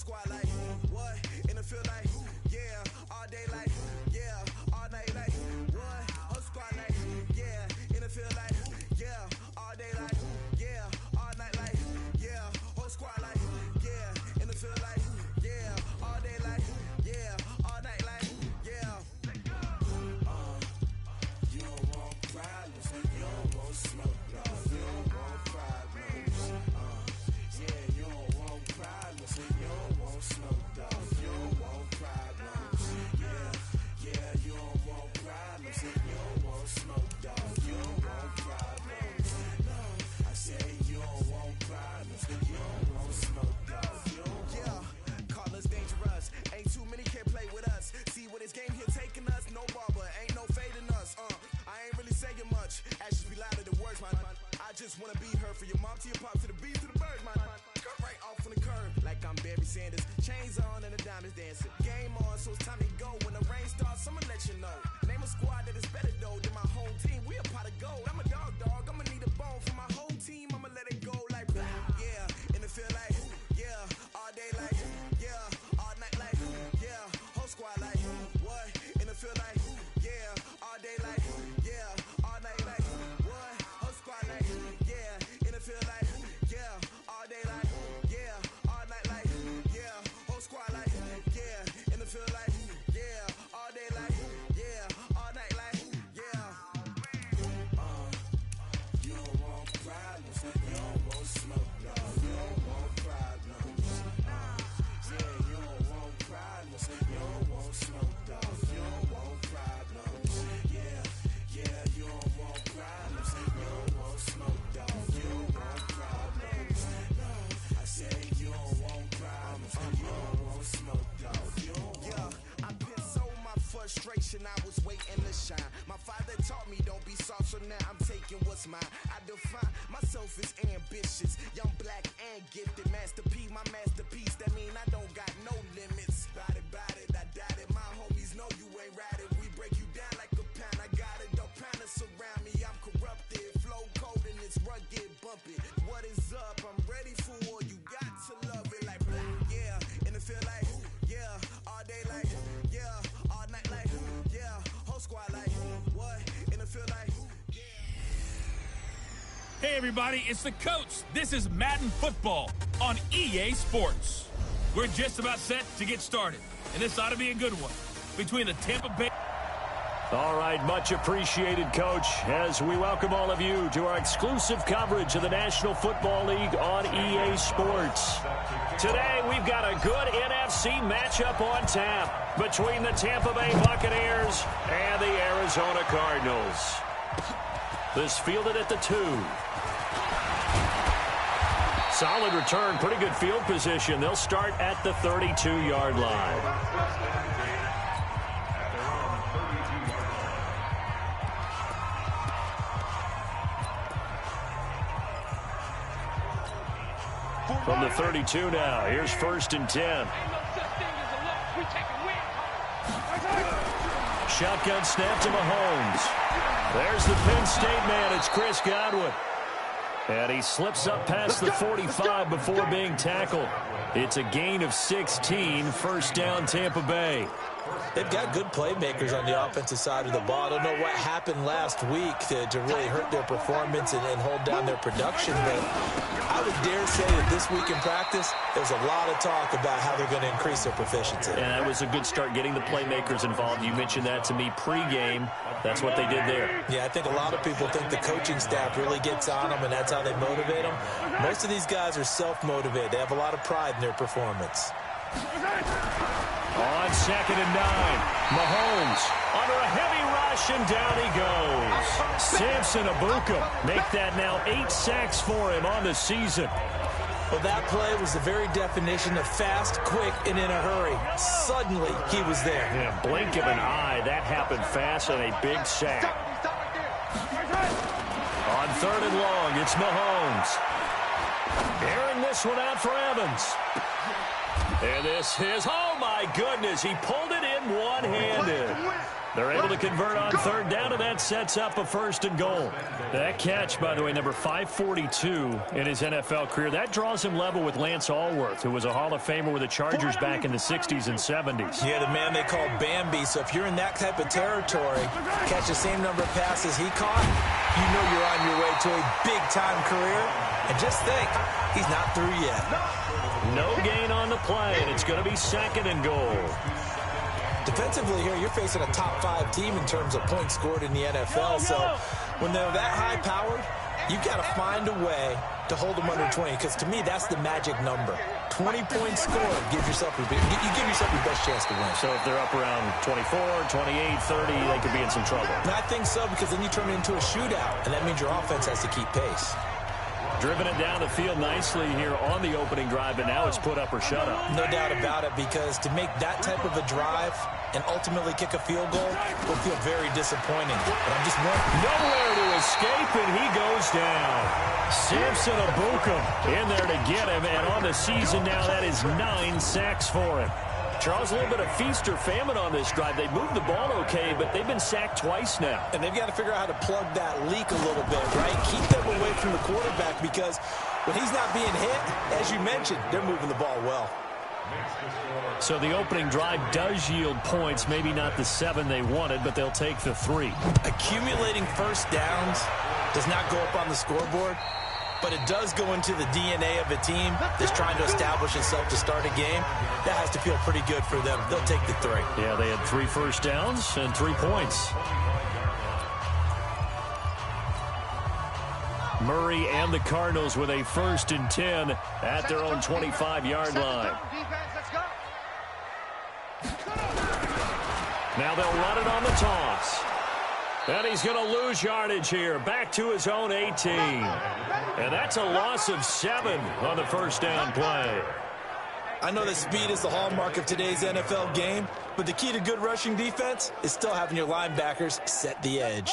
squad like, what? In the field like, yeah. All day like, yeah. All night like, what? Whole squad like, yeah. In the field like, yeah. All day like, yeah. All night like, yeah. Whole squad like, yeah. In the field like, yeah. All day like, yeah. All night like, yeah. You don't want problems, you don't want smoke, dog. You don't want problems. Yeah, you don't want problems, you don't want smoke, dog. You don't want problems. Yeah, you don't want problems, you don't want smoke, dog. You don't want problems. No, I say you don't want problems, you don't want smoke, dog. Yeah, call us dangerous. Ain't too many can play with us. See what this game here taking us? No barber, ain't no fading us. I ain't really saying much. Actions be louder than words, man. I just wanna be heard for your mom to your pop to the beat to the birds, man. Cut right off on the curb like I'm Barry Sanders. Chains on and the diamonds dancing. Game on, so it's time to go. When the rain starts, I'ma let you know. Name a squad that is better though than my home team. We a pot of gold. I'm a dog. I'ma need a bone for my whole team. I'ma let it go like blah. Yeah, in the field like, yeah. All day like, yeah. All night like, yeah. Whole squad like, what? In the field like, yeah. All day like, yeah. All night like, what? Whole squad like, yeah. In the field like, yeah. All day like, yeah. All night like, yeah. Whole squad like, yeah. In the field like, yeah. All day like, yeah. All night like, yeah. You don't want problems, you don't want smoke, dog. You don't want problems. Yeah, you don't want problems, you don't want smoke, dog. You don't want problems. Yeah, you don't want problems, you don't want smoke, dog. You don't want problems. No, I say you don't want problems, you don't want smoke, dog. You don't want. Yeah, I been so my frustration, I was waiting to shine. My father taught me don't be soft, so now I'm taking what's mine. I define myself as ambitious, young, black, and gifted. Master P, my masterpiece. That mean I don't got no limits. Bout it, I doubt it. My homies know you ain't ratted. We break you down like a pound. I got it, don't pound to surround me. I'm corrupted, flow cold and it's rugged, bumpy. What is up? I'm ready for war. You got to love it like blah. Yeah, in the field like, yeah. All day like, yeah. All night like, yeah. Whole squad like, what? In the field like, Hey everybody, it's the coach. This is Madden Football on EA Sports. We're just about set to get started, and this ought to be a good one between the Tampa Bay. All right, much appreciated, Coach, as we welcome all of you to our exclusive coverage of the National Football League on EA Sports. Today, we've got a good NFC matchup on tap between the Tampa Bay Buccaneers and the Arizona Cardinals. This fielded at the 2. Solid return, pretty good field position. They'll start at the 32-yard line. From the 32 now, here's 1st and 10. Shotgun snap to Mahomes. There's the Penn State man, it's Chris Godwin. And he slips up past the 45 before being tackled. It's a gain of 16, 1st down Tampa Bay. They've got good playmakers on the offensive side of the ball. I don't know what happened last week to really hurt their performance and hold down their production, but I would dare say that this week in practice, there's a lot of talk about how they're going to increase their proficiency. And that was a good start getting the playmakers involved. You mentioned that to me pregame. That's what they did there. Yeah, I think a lot of people think the coaching staff really gets on them, and that's how they motivate them. Most of these guys are self-motivated. They have a lot of pride in their performance. On 2nd and 9, Mahomes under a heavy rush, and down he goes. Samson Abuka make that now 8 sacks for him on the season. Well, that play was the very definition of fast, quick, and in a hurry. Suddenly, he was there. Yeah, blink of an eye, that happened fast, and a big sack. On 3rd and long, it's Mahomes. Airing this one out for Evans. And this is, oh my goodness, he pulled it in one-handed. They're able to convert on third down, and that sets up a 1st and goal. That catch, by the way, number 542 in his NFL career, that draws him level with Lance Allworth, who was a Hall of Famer with the Chargers back in the 60s and 70s. Yeah, the man they call Bambi. So if you're in that type of territory, catch the same number of passes he caught, you know you're on your way to a big-time career. And just think, he's not through yet. No gain on the play, and it's going to be 2nd and goal. Defensively here, you're facing a top 5 team in terms of points scored in the NFL. So when they're that high-powered, you've got to find a way to hold them under 20, because to me, that's the magic number. 20 points scored, you give yourself your best chance to win. So if they're up around 24, 28, 30, they could be in some trouble. And I think so, because then you turn it into a shootout, and that means your offense has to keep pace. Driven it down the field nicely here on the opening drive, but now it's put up or shut up. No doubt about it, because to make that type of a drive and ultimately kick a field goal will feel very disappointing. But I'm just nowhere to escape, and he goes down. Samson Abukum in there to get him, and on the season now, that is 9 sacks for him. Charles, a little bit of feast or famine on this drive. They moved the ball okay, but they've been sacked twice now. And they've got to figure out how to plug that leak a little bit, right? Keep them away from the quarterback, because when he's not being hit, as you mentioned, they're moving the ball well. So the opening drive does yield points, maybe not the 7 they wanted, but they'll take the 3. Accumulating first downs does not go up on the scoreboard, but it does go into the DNA of a team that's trying to establish itself to start a game. That has to feel pretty good for them. They'll take the 3. Yeah, they had 3 first downs and 3 points. Murray and the Cardinals with a 1st and 10 at their own 25-yard line. Now they'll run it on the toss. And he's going to lose yardage here. Back to his own 18. And that's a loss of 7 on the 1st down play. I know that speed is the hallmark of today's NFL game, but the key to good rushing defense is still having your linebackers set the edge.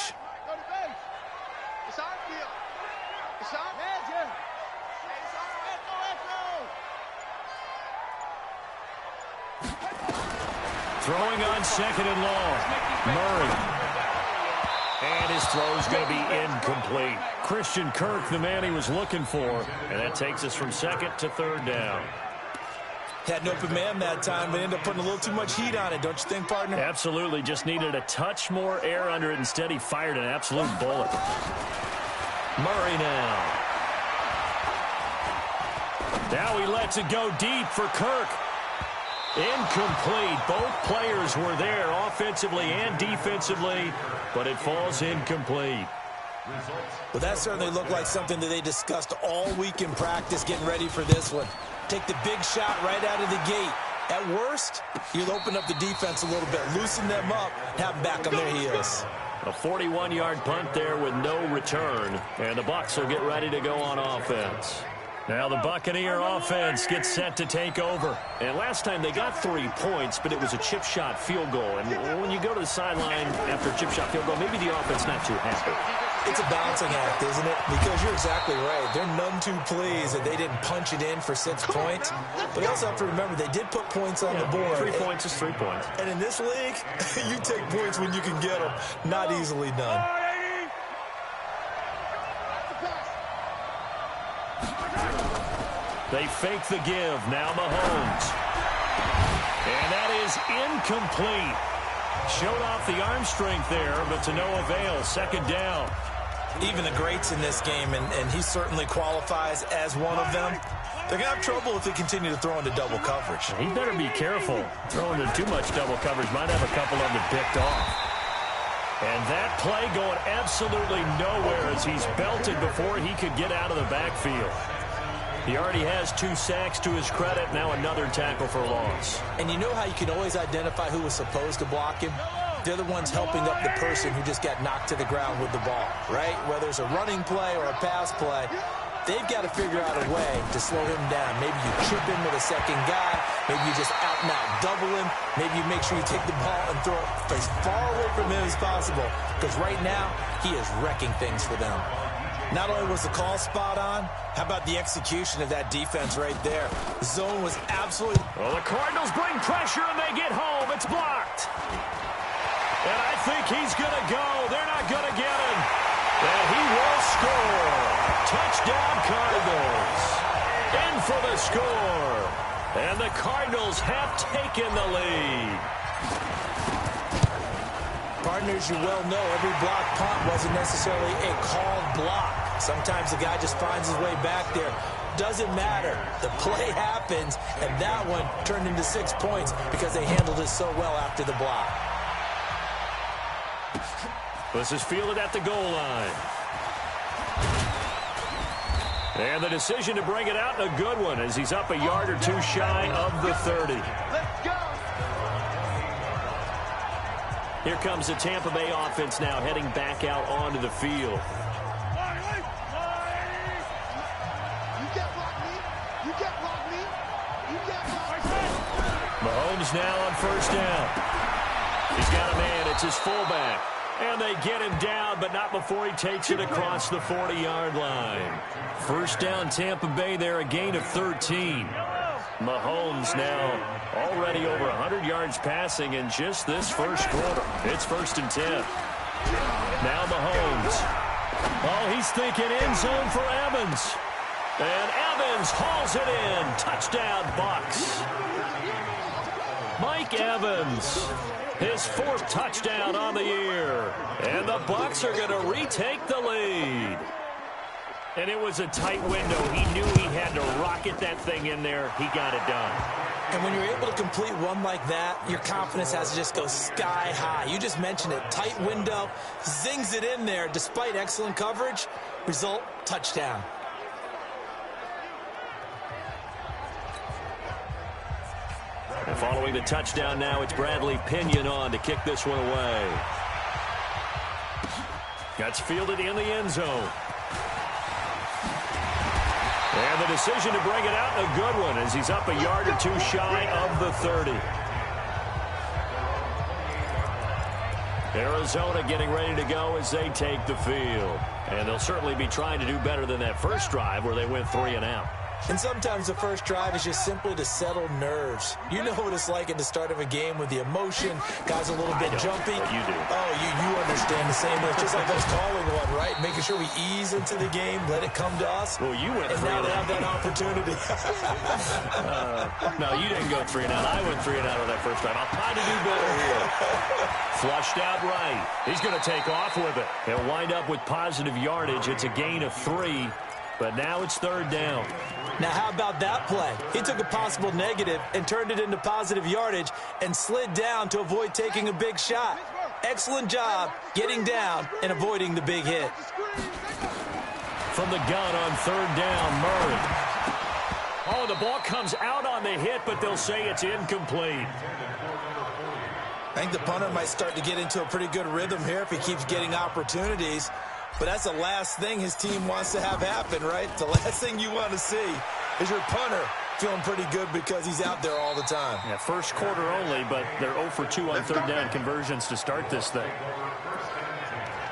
Throwing on 2nd and long. Murray. And his throw's going to be incomplete. Christian Kirk, the man he was looking for. And that takes us from 2nd to 3rd down. Had an open man that time, but ended up putting a little too much heat on it, don't you think, partner? Absolutely. Just needed a touch more air under it. Instead, he fired an absolute bullet. Murray now. Now he lets it go deep for Kirk. Incomplete. Both players were there offensively and defensively, but it falls incomplete. Well, that certainly looked like something that they discussed all week in practice getting ready for this one. Take the big shot right out of the gate. At worst, you'll open up the defense a little bit, loosen them up, have them back on their heels. A 41-yard punt there with no return, and the Bucs will get ready to go on offense. Now the Buccaneer offense gets set to take over. And last time they got 3 points, but it was a chip shot field goal. And when you go to the sideline after a chip shot field goal, maybe the offense not too happy. It's a balancing act, isn't it? Because you're exactly right. They're none too pleased that they didn't punch it in for 6 points. But you also have to remember they did put points on the board. 3 points is 3 points. And in this league, you take points when you can get them. Not easily done. They fake the give. Now Mahomes. And that is incomplete. Showed off the arm strength there, but to no avail. 2nd down. Even the greats in this game, and he certainly qualifies as one of them, they're going to have trouble if they continue to throw into double coverage. He better be careful. Throwing into too much double coverage might have a couple of them picked off. And that play going absolutely nowhere as he's belted before he could get out of the backfield. He already has 2 sacks to his credit. Now another tackle for loss. And you know how you can always identify who was supposed to block him? They're the ones helping up the person who just got knocked to the ground with the ball, right? Whether it's a running play or a pass play, they've got to figure out a way to slow him down. Maybe you chip him with a second guy. Maybe you just out and out double him. Maybe you make sure you take the ball and throw it as far away from him as possible. Because right now, he is wrecking things for them. Not only was the call spot on, how about the execution of that defense right there? The zone was absolutely... Well, the Cardinals bring pressure and they get home. It's blocked. And I for the score. And the Cardinals have taken the lead. Partners, you well know every block punt wasn't necessarily a called block. Sometimes the guy just finds his way back there. Doesn't matter. The play happens, and that one turned into 6 points because they handled it so well after the block. This is fielded at the goal line. And the decision to bring it out, a good one, as he's up a yard or two shy of the 30. Let's go. Here comes the Tampa Bay offense now heading back out onto the field. Mahomes now on first down. He's got a man. It's his fullback. And they get him down, but not before he takes it across the 40-yard line. First down, Tampa Bay there, a gain of 13. Mahomes now already over 100 yards passing in just this first quarter. It's 1st and 10. Now Mahomes. Oh, he's thinking end zone for Evans. And Evans hauls it in. Touchdown, Bucs. Mike Evans, his 4th touchdown on the year. And the Bucs are going to retake the lead. And it was a tight window. He knew he had to rocket that thing in there. He got it done. And when you're able to complete one like that, your confidence has to just go sky high. You just mentioned it. Tight window, zings it in there despite excellent coverage. Result, touchdown. And following the touchdown now, it's Bradley Pinion on to kick this one away. That's fielded in the end zone. And the decision to bring it out, a good one, as he's up a yard or two shy of the 30. Arizona getting ready to go as they take the field. And they'll certainly be trying to do better than that first drive where they went 3 and out. And sometimes the first drive is just simply to settle nerves. You know what it's like at the start of a game with the emotion. Guys a little bit jumpy. You do. Oh, you understand the same. It's just like us calling one, right? Making sure we ease into the game, let it come to us. Well, you went 3 and out. And now they have that opportunity. No, you didn't go 3 and out. I went 3 and out on that first drive. I'll try to do better here. Flushed out right. He's going to take off with it. He'll wind up with positive yardage. It's a gain of 3. But now it's 3rd down. Now, how about that play? He took a possible negative and turned it into positive yardage and slid down to avoid taking a big shot. Excellent job getting down and avoiding the big hit. From the gun on 3rd down, Murray. Oh, the ball comes out on the hit, but they'll say it's incomplete. I think the punter might start to get into a pretty good rhythm here if he keeps getting opportunities. But that's the last thing his team wants to have happen, right? The last thing you want to see is your punter feeling pretty good because he's out there all the time. Yeah, first quarter only, but they're 0 for 2 on 3rd down conversions to start this thing.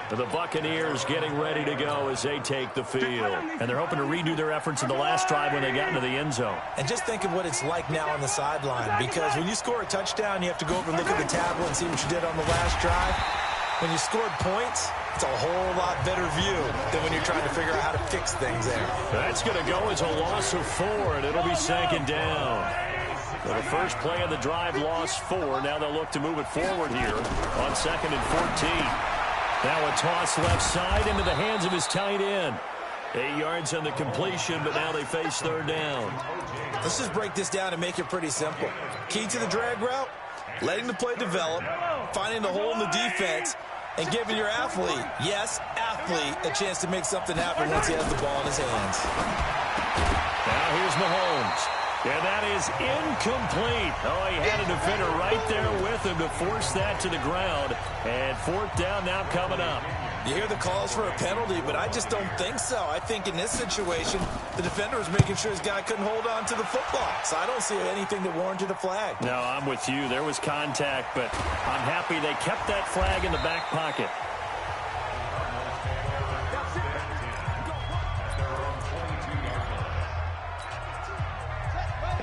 The Buccaneers getting ready to go as they take the field. And they're hoping to redo their efforts in the last drive when they got into the end zone. And just think of what it's like now on the sideline, because when you score a touchdown, you have to go over and look at the tablet and see what you did on the last drive. When you scored points, it's a whole lot better view than when you're trying to figure out how to fix things there. That's going to go as a loss of 4, and it'll be 2nd down. So the first play of the drive, lost 4. Now they'll look to move it forward here on 2nd and 14. Now a toss left side into the hands of his tight end. 8 yards on the completion, but now they face 3rd down. Let's just break this down and make it pretty simple. Key to the drag route, letting the play develop, finding the hole in the defense, and giving your athlete, yes, athlete, a chance to make something happen once he has the ball in his hands. Now here's Mahomes. And that is incomplete. Oh, he had a defender right there with him to force that to the ground. And 4th down now coming up. You hear the calls for a penalty, but I just don't think so. I think in this situation, the defender was making sure his guy couldn't hold on to the football. So I don't see anything that warranted a flag. No, I'm with you. There was contact, but I'm happy they kept that flag in the back pocket.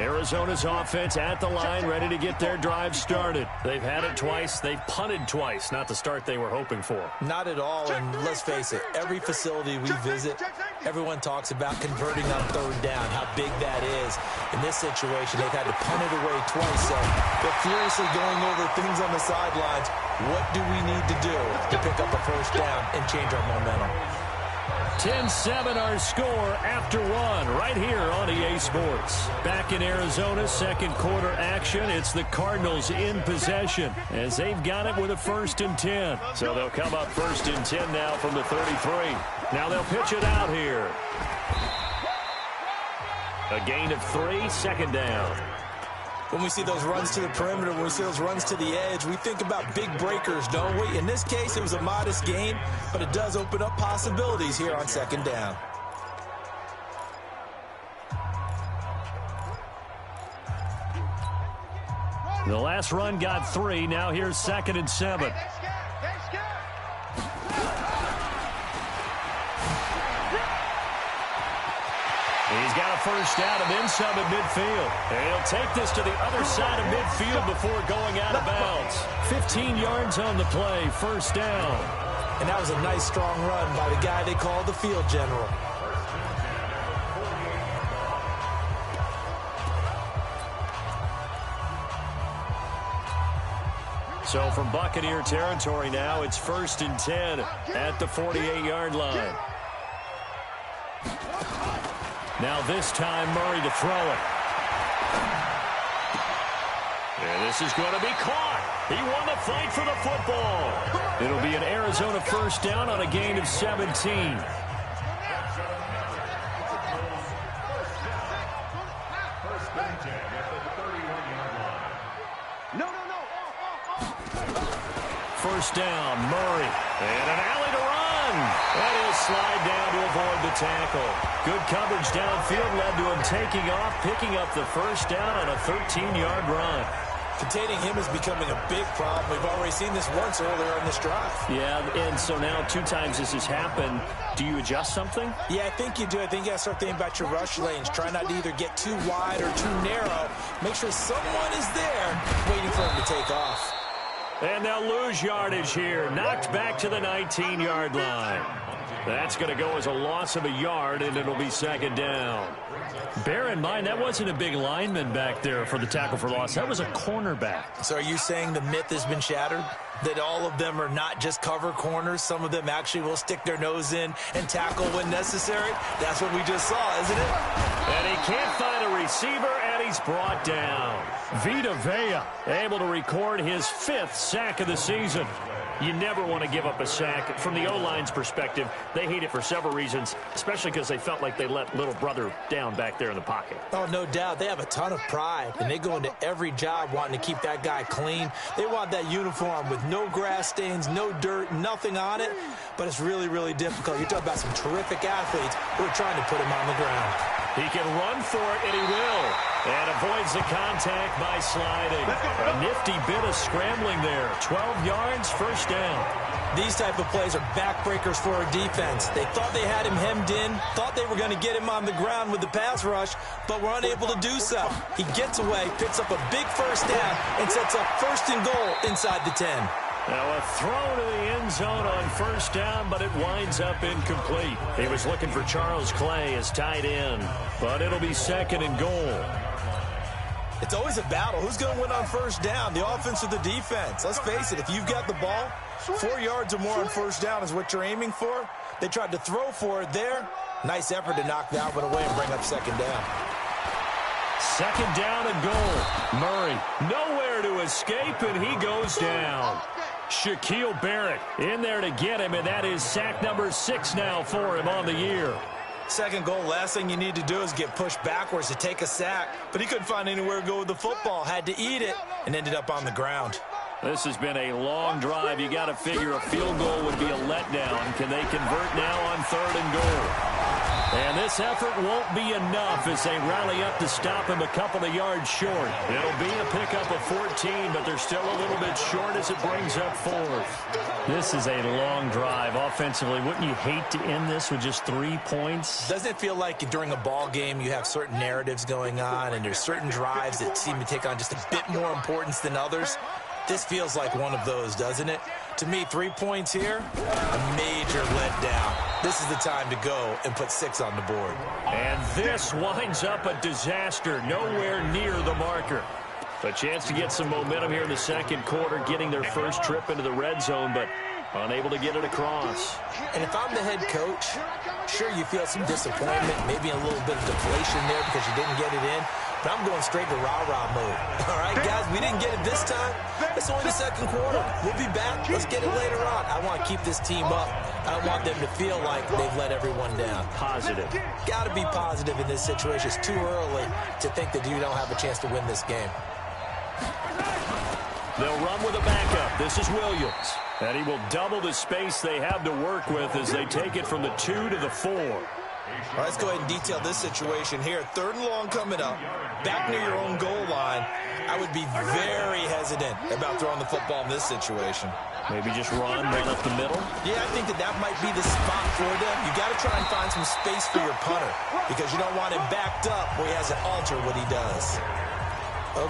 Arizona's offense at the line, ready to get their drive started. They've had it twice. They've punted twice. Not the start they were hoping for. Not at all, and let's face it, every facility we visit, everyone talks about converting on third down, how big that is. In this situation, they've had to punt it away twice, so they're furiously going over things on the sidelines. What do we need to do to pick up a first down and change our momentum? 10-7 our score after one right here on EA Sports. Back in Arizona, second quarter action. It's the Cardinals in possession as they've got it with a 1st and 10. So they'll come up 1st and 10 now from the 33. Now they'll pitch it out here. A gain of 3, 2nd down. When we see those runs to the perimeter, when we see those runs to the edge, we think about big breakers, don't we? In this case, it was a modest gain, but it does open up possibilities here on 2nd down. The last run got 3. Now here's 2nd and 7. He's got a first down and then some at midfield. And he'll take this to the other side of midfield before going out of bounds. 15 yards on the play, 1st down. And that was a nice, strong run by the guy they call the field general. So from Buccaneer territory now, it's 1st and 10 at the 48-yard line. Now this time, Murray to throw it. And this is going to be caught. He won the fight for the football. It'll be an Arizona 1st down on a gain of 17. First down, Murray. And an alley to run. And he'll slide down to avoid the tackle. Good coverage downfield led to him taking off, picking up the 1st down on a 13-yard run. Containing him is becoming a big problem. We've already seen this once earlier in this drive. Yeah, and so now 2 times this has happened. Do you adjust something? Yeah, I think you do. I think you got to start thinking about your rush lanes. Try not to either get too wide or too narrow. Make sure someone is there waiting for him to take off. And they'll lose yardage here. Knocked back to the 19-yard line. That's going to go as a loss of a yard, and it'll be 2nd down. Bear in mind, that wasn't a big lineman back there for the tackle for loss. That was a cornerback. So are you saying the myth has been shattered? That all of them are not just cover corners? Some of them actually will stick their nose in and tackle when necessary? That's what we just saw, isn't it? And he can't find a receiver, and he's brought down. Vita Vea able to record his 5th sack of the season. You never want to give up a sack. From the O-line's perspective, they hate it for several reasons, especially because they felt like they let little brother down back there in the pocket. Oh, no doubt. They have a ton of pride, and they go into every job wanting to keep that guy clean. They want that uniform with no grass stains, no dirt, nothing on it, but it's really, really difficult. You're talking about some terrific athletes who are trying to put him on the ground. He can run for it, and he will. And avoids the contact by sliding. A nifty bit of scrambling there. 12 yards, 1st down. These type of plays are backbreakers for our defense. They thought they had him hemmed in, thought they were going to get him on the ground with the pass rush, but were unable to do so. He gets away, picks up a big 1st down, and sets up 1st and goal inside the 10. Now a throw to the end zone on 1st down, but it winds up incomplete. He was looking for Charles Clay as tight end, but it'll be 2nd and goal. It's always a battle. Who's going to win on 1st down, the offense or the defense? Let's face it, if you've got the ball, 4 yards or more on 1st down is what you're aiming for. They tried to throw for it there. Nice effort to knock that one away and bring up 2nd down. 2nd down and goal. Murray nowhere to escape, and he goes down. Shaquille Barrett in there to get him, and that is sack number 6 now for him on the year. 2nd goal, last thing you need to do is get pushed backwards to take a sack. But he couldn't find anywhere to go with the football, had to eat it, and ended up on the ground. This has been a long drive. You got to figure a field goal would be a letdown. Can they convert now on 3rd and goal? And this effort won't be enough as they rally up to stop him a couple of yards short. It'll be a pickup of 14, but they're still a little bit short as it brings up 4th. This is a long drive offensively. Wouldn't you hate to end this with just 3 points? Doesn't it feel like during a ball game you have certain narratives going on and there's certain drives that seem to take on just a bit more importance than others? This feels like one of those, doesn't it? To me, 3 points here, a major letdown. This is the time to go and put 6 on the board. And this winds up a disaster, nowhere near the marker. A chance to get some momentum here in the second quarter, getting their first trip into the red zone, but unable to get it across. And if I'm the head coach, sure, you feel some disappointment, maybe a little bit of deflation there because you didn't get it in. But I'm going straight to rah-rah mode. All right, guys, we didn't get it this time. It's only the second quarter. We'll be back. Let's get it later on. I want to keep this team up. I don't want them to feel like they've let everyone down. Positive. Got to be positive in this situation. It's too early to think that you don't have a chance to win this game. They'll run with a backup. This is Williams. And he will double the space they have to work with as they take it from the 2 to the 4. All right, let's go ahead and detail this situation here. 3rd and long coming up. Back near your own goal line. I would be very hesitant about throwing the football in this situation. Maybe just run up the middle? Yeah, I think that might be the spot for them. You got to try and find some space for your punter because you don't want him backed up where he has to alter what he does.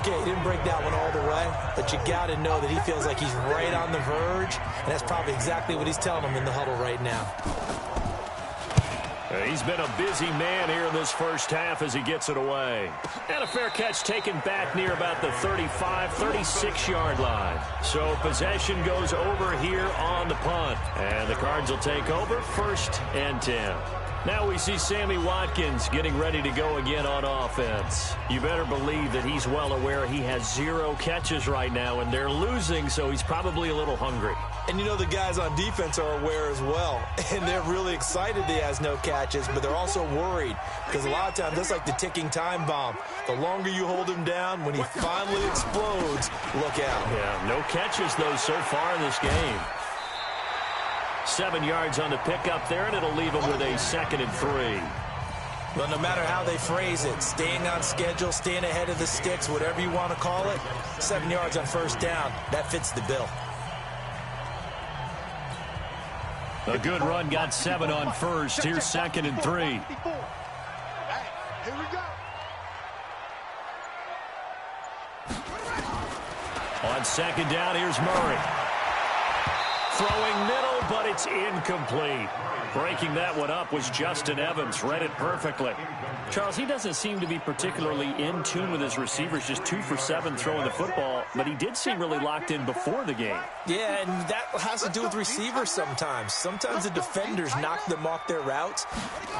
Okay, he didn't break that one all the way, but you got to know that he feels like he's right on the verge, and that's probably exactly what he's telling them in the huddle right now. He's been a busy man here in this first half as he gets it away. And a fair catch taken back near about the 35, 36-yard line. So possession goes over here on the punt. And the Cards will take over 1st and 10. Now we see Sammy Watkins getting ready to go again on offense. You better believe that he's well aware he has 0 catches right now, and they're losing, so he's probably a little hungry. And you know the guys on defense are aware as well, and they're really excited he has no catches, but they're also worried because a lot of times that's like the ticking time bomb. The longer you hold him down, when he finally explodes, look out. Yeah, no catches, though, so far in this game. 7 yards on the pickup there, and it'll leave him with a 2nd and 3. Well, no matter how they phrase it, staying on schedule, staying ahead of the sticks, whatever you want to call it, 7 yards on 1st down, that fits the bill. A good run got 7 on 1st. Here's 2nd and 3. Here we go. On 2nd down, here's Murray. Throwing middle, but it's incomplete. Breaking that one up was Justin Evans. Read it perfectly. Charles, he doesn't seem to be particularly in tune with his receivers, just 2 for 7 throwing the football, but he did seem really locked in before the game. Yeah, and that has to do with receivers sometimes. Sometimes the defenders knock them off their routes,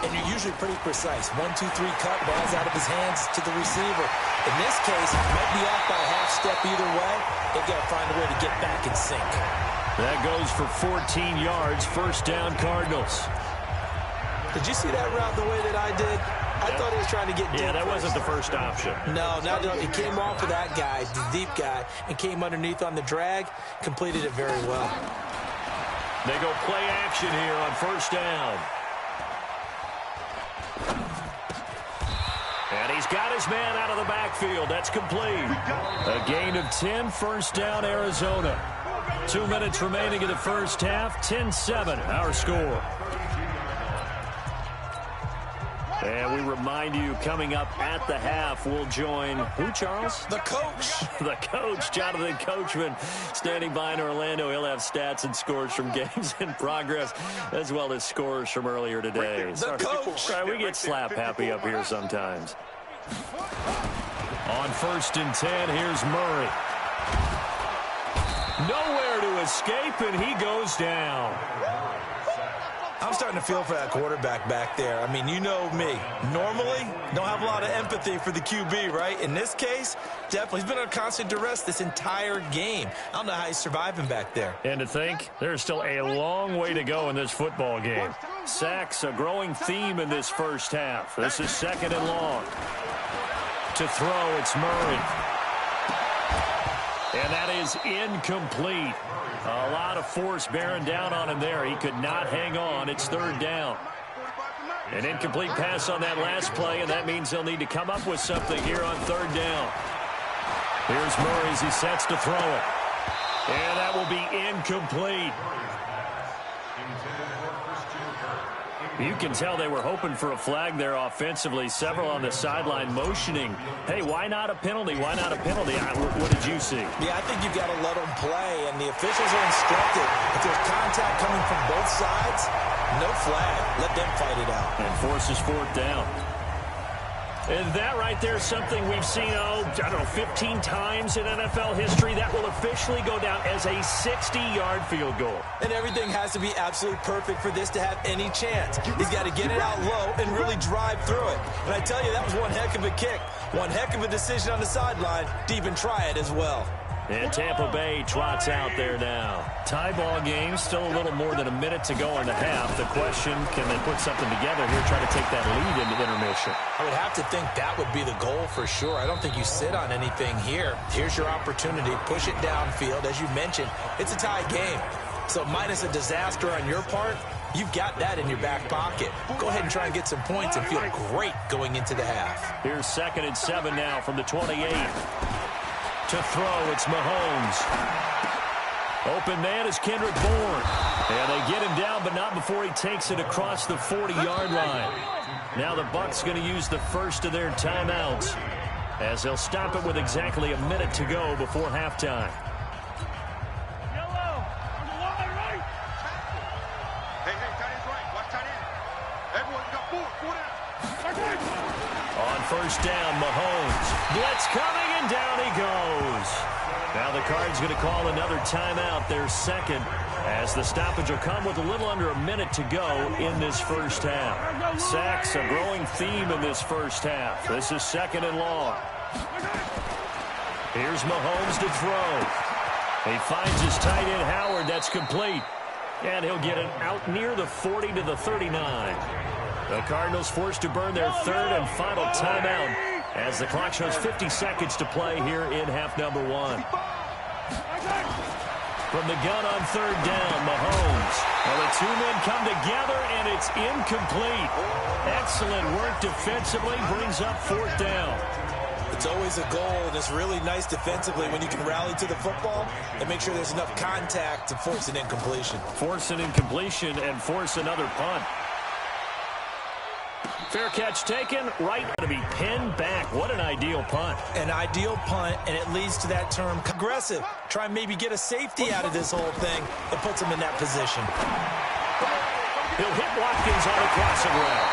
and you're usually pretty precise. 1, 2, 3 cut, ball's out of his hands to the receiver. In this case, it might be off by a half step either way. They've got to find a way to get back in sync. That goes for 14 yards, 1st down Cardinals. Did you see that route the way that I did? I thought he was trying to get deep. Yeah, that first. wasn't the first option. No, he came off of that guy, the deep guy, and came underneath on the drag, completed it very well. They go play action here on 1st down. And he's got his man out of the backfield. That's complete. A gain of 10, 1st down Arizona. 2 minutes remaining in the first half. 10-7, our score. And we remind you, coming up at the half, we'll join who, Charles? The coach. The coach, Jonathan Coachman, standing by in Orlando. He'll have stats and scores from games in progress, as well as scores from earlier today. The coach. Sorry, we get slap happy up here sometimes. On 1st and 10, here's Murray. Nowhere to escape, and he goes down. I'm starting to feel for that quarterback back there. I mean, you know me. Normally, don't have a lot of empathy for the QB, right? In this case, definitely. He's been under constant duress this entire game. I don't know how he's surviving back there. And to think, there's still a long way to go in this football game. Sacks, a growing theme in this first half. This is 2nd and long. To throw, it's Murray. And that is incomplete. A lot of force bearing down on him there. He could not hang on. It's 3rd down. An incomplete pass on that last play, and that means they'll need to come up with something here on third down. Here's Murray as he sets to throw it. And that will be incomplete. You can tell they were hoping for a flag there offensively. Several on the sideline motioning, hey, why not a penalty? Why not a penalty? What did you see? Yeah, I think you've got to let them play, and the officials are instructed. If there's contact coming from both sides, no flag. Let them fight it out. And forces fourth down. And that right there is something we've seen, I don't know, 15 times in NFL history. That will officially go down as a 60-yard field goal. And everything has to be absolutely perfect for this to have any chance. He's got to get it out low and really drive through it. And I tell you, that was one heck of a kick. One heck of a decision on the sideline to even try it as well. And Tampa Bay trots out there now. Tie ball game, still a little more than a minute to go in the half. The question, can they put something together here, try to take that lead into intermission? I would have to think that would be the goal for sure. I don't think you sit on anything here. Here's your opportunity. Push it downfield. As you mentioned, it's a tie game. So minus a disaster on your part, you've got that in your back pocket. Go ahead and try and get some points and feel great going into the half. Here's 2nd and 7 now from the 28. To throw, it's Mahomes. Open man is Kendrick Bourne. And they get him down, but not before he takes it across the 40-yard line. Now the Bucs going to use the first of their timeouts, as they'll stop it with exactly a minute to go before halftime. On first down, Mahomes. Blitz coming, and down he goes. Now the Cards going to call another timeout, their second, as the stoppage will come with a little under a minute to go in this first half. Sacks, a growing theme in this first half. This is 2nd and long. Here's Mahomes to throw. He finds his tight end, Howard. That's complete. And he'll get it out near the 40 to the 39. The Cardinals forced to burn their third and final timeout as the clock shows 50 seconds to play here in half number 1. From the gun on third down, Mahomes. Well, the two men come together, and it's incomplete. Excellent work defensively, brings up fourth down. It's always a goal, and it's really nice defensively when you can rally to the football and make sure there's enough contact to force an incompletion. Force an incompletion and force another punt. Fair catch taken, right to be pinned back. What an ideal punt. An ideal punt, and it leads to that term aggressive. Try and maybe get a safety out of this whole thing that puts him in that position. He'll hit Watkins on a crossing route.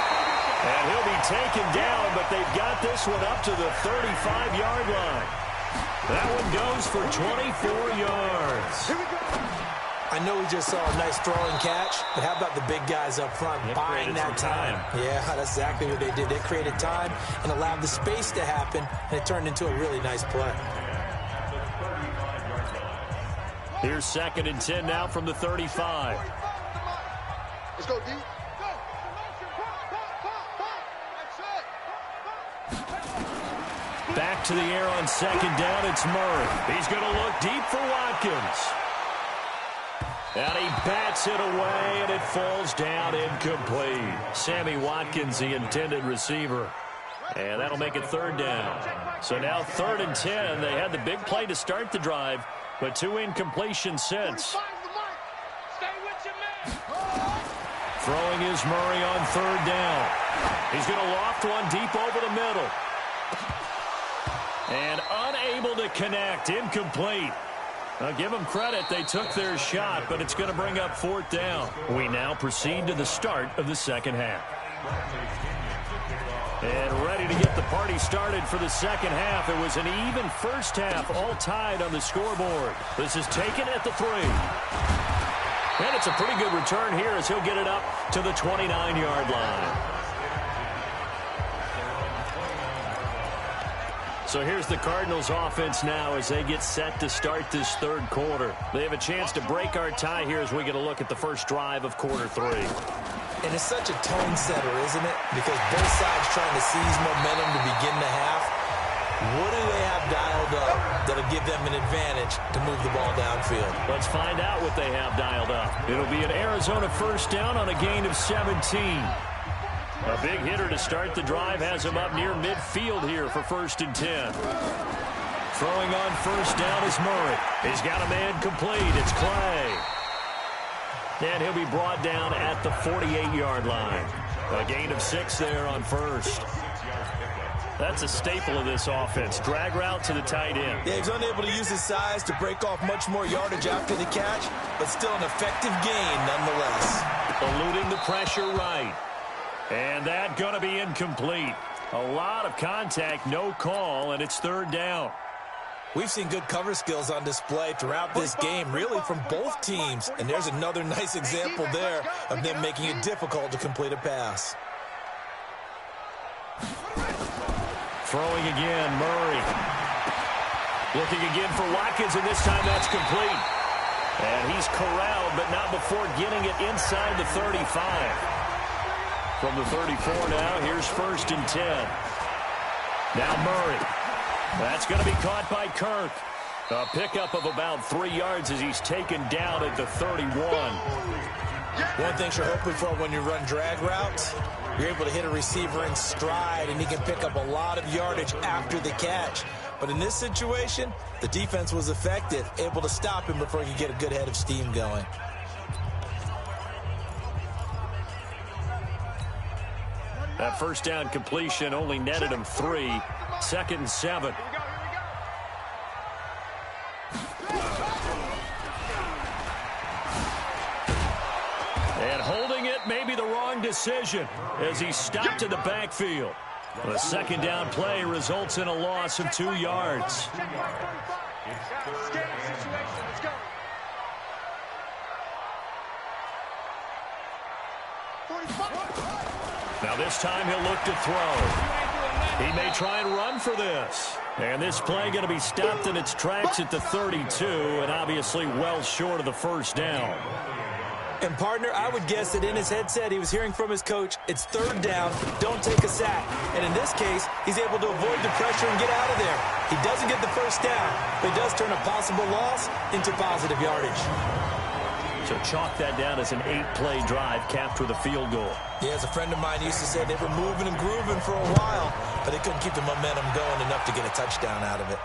And he'll be taken down, but they've got this one up to the 35-yard line. That one goes for 24 yards. I know we just saw a nice throwing catch, but how about the big guys up front buying that time? Yeah, that's exactly what they did. They created time and allowed the space to happen, and it turned into a really nice play. Here's 2nd and 10 now from the 35. Let's go deep. Back to the air on 2nd down, it's Murray. He's going to look deep for Watkins. And he bats it away, and it falls down incomplete. Sammy Watkins, the intended receiver. And that'll make it third down. So now 3rd and 10. They had the big play to start the drive, but 2 incompletions since. Throwing is Murray on 3rd down. He's going to loft one deep over the middle. And unable to connect, incomplete. I'll give them credit. They took their shot, but it's going to bring up 4th down. We now proceed to the start of the second half. And ready to get the party started for the second half. It was an even first half, all tied on the scoreboard. This is taken at the 3. And it's a pretty good return here as he'll get it up to the 29-yard line. So here's the Cardinals offense now as they get set to start this third quarter. They have a chance to break our tie here as we get a look at the first drive of quarter 3. And it's such a tone setter, isn't it? Because both sides trying to seize momentum to begin the half. What do they have dialed up that'll give them an advantage to move the ball downfield? Let's find out what they have dialed up. It'll be an Arizona first down on a gain of 17. A big hitter to start the drive has him up near midfield here for 1st and 10. Throwing on 1st down is Murray. He's got a man complete. It's Clay. And he'll be brought down at the 48-yard line. A gain of 6 there on 1st. That's a staple of this offense. Drag route to the tight end. Yeah, he's unable to use his size to break off much more yardage after the catch, but still an effective gain nonetheless. Eluding the pressure right. And that going to be incomplete. A lot of contact, no call, and it's 3rd down. We've seen good cover skills on display throughout this game, really from both teams. And there's another nice example there of them making it difficult to complete a pass. Throwing again, Murray. Looking again for Watkins, and this time that's complete. And he's corralled, but not before getting it inside the 35. From the 34 now, here's 1st and 10. Now Murray. That's going to be caught by Kirk. A pickup of about 3 yards as he's taken down at the 31. One thing you're hoping for when you run drag routes, you're able to hit a receiver in stride, and he can pick up a lot of yardage after the catch. But in this situation, the defense was effective, able to stop him before he could get a good head of steam going. That 1st down completion only netted him 3. 2nd and 7. And holding it may be the wrong decision as he stopped in the backfield. The 2nd down play results in a loss of 2 yards. Now this time he'll look to throw. He may try and run for this. And this play going to be stopped in its tracks at the 32, and obviously well short of the 1st down. And, partner, I would guess that in his headset he was hearing from his coach, it's 3rd down, don't take a sack. And in this case, he's able to avoid the pressure and get out of there. He doesn't get the 1st down, but he does turn a possible loss into positive yardage. So chalk that down as an 8-play drive capped with a field goal. Yeah, as a friend of mine used to say, they were moving and grooving for a while, but they couldn't keep the momentum going enough to get a touchdown out of it.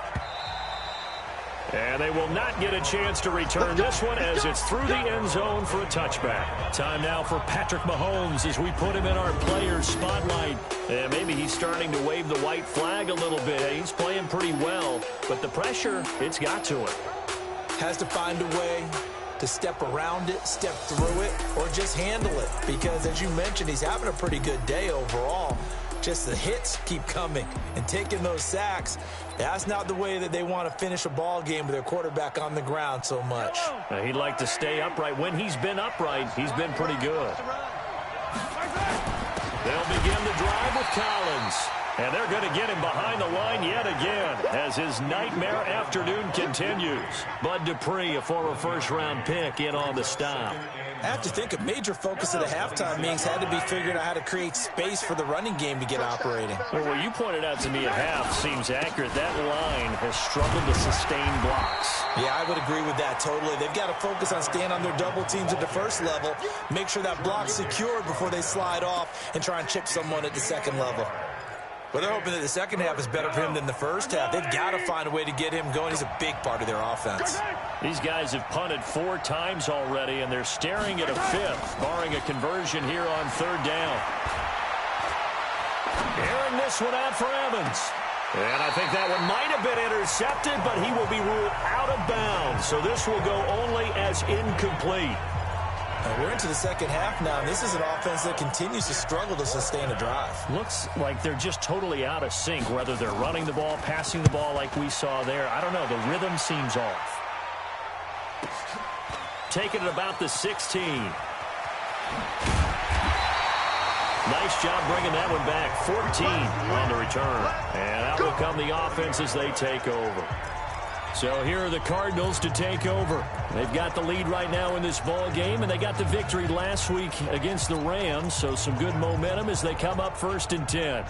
And they will not get a chance to return this one as it's through the end zone for a touchback. Time now for Patrick Mahomes as we put him in our players' spotlight. And maybe he's starting to wave the white flag a little bit. He's playing pretty well, but the pressure, it's got to it. Has to find a way to step around it, step through it, or just handle it. Because, as you mentioned, he's having a pretty good day overall. Just the hits keep coming and taking those sacks. That's not the way that they want to finish a ball game with their quarterback on the ground so much. He'd like to stay upright. When he's been upright, he's been pretty good. They'll begin the drive with Collins. And they're going to get him behind the line yet again as his nightmare afternoon continues. Bud Dupree, a former first-round pick, in on the stop. I have to think a major focus of the halftime meetings had to be figuring out how to create space for the running game to get operating. Well, what you pointed out to me at half seems accurate. That line has struggled to sustain blocks. Yeah, I would agree with that totally. They've got to focus on staying on their double teams at the first level, make sure that block's secured before they slide off and try and chip someone at the second level. But they're hoping that the second half is better for him than the first half. They've got to find a way to get him going. He's a big part of their offense. These guys have punted 4 times already, and they're staring at a 5th, barring a conversion here on 3rd down. Airing this one out for Evans. And I think that one might have been intercepted, but he will be ruled out of bounds. So this will go only as incomplete. We're into the second half now, and this is an offense that continues to struggle to sustain a drive. Looks like they're just totally out of sync, whether they're running the ball, passing the ball like we saw there. I don't know. The rhythm seems off. Taking it about the 16. Nice job bringing that one back. 14 on the return. And out will come the offense as they take over. So here are the Cardinals to take over. They've got the lead right now in this ball game, and they got the victory last week against the Rams, so some good momentum as they come up 1st and 10.